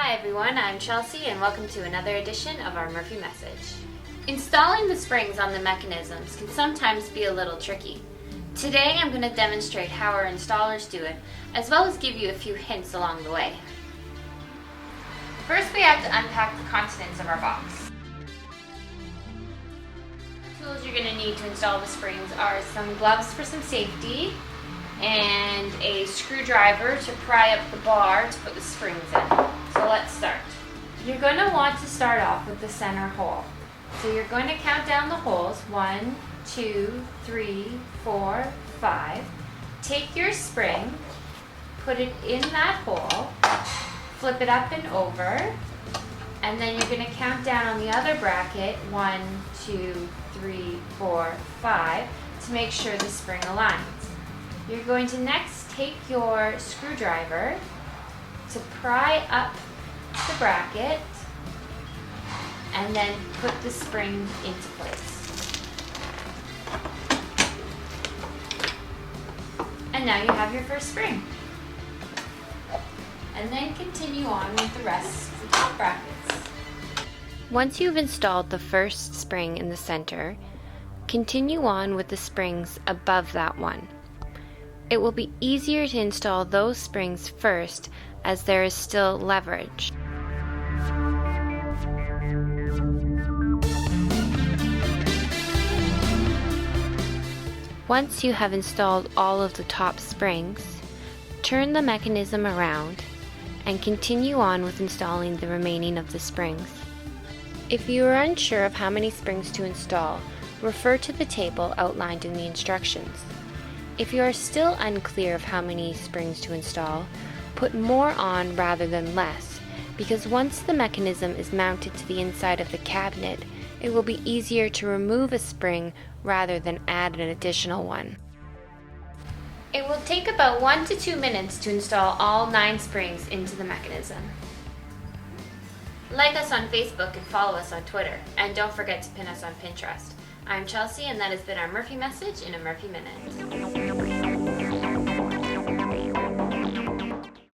Hi everyone, I'm Chelsea and welcome to another edition of our Murphy Message. Installing the springs on the mechanisms can sometimes be a little tricky. Today I'm going to demonstrate how our installers do it, as well as give you a few hints along the way. First we have to unpack the contents of our box. The tools you're going to need to install the springs are some gloves for some safety, and a screwdriver to pry up the bar to put the springs in. So let's start. You're going to want to start off with the center hole. So you're going to count down the holes, 1, 2, 3, 4, 5. Take your spring, put it in that hole, flip it up and over, and then you're going to count down on the other bracket, 1, 2, 3, 4, 5, to make sure the spring aligns. You're going to next take your screwdriver to pry up the bracket and then put the spring into place. And now you have your first spring. And then continue on with the rest of the top brackets. Once you've installed the first spring in the center, continue on with the springs above that one. It will be easier to install those springs first as there is still leverage. Once you have installed all of the top springs, turn the mechanism around and continue on with installing the remaining of the springs. If you are unsure of how many springs to install, refer to the table outlined in the instructions. If you are still unclear of how many springs to install, put more on rather than less, because once the mechanism is mounted to the inside of the cabinet, it will be easier to remove a spring rather than add an additional one. It will take about 1 to 2 minutes to install all 9 springs into the mechanism. Like us on Facebook and follow us on Twitter, and don't forget to pin us on Pinterest. I'm Chelsea, and that has been our Murphy Message in a Murphy Minute.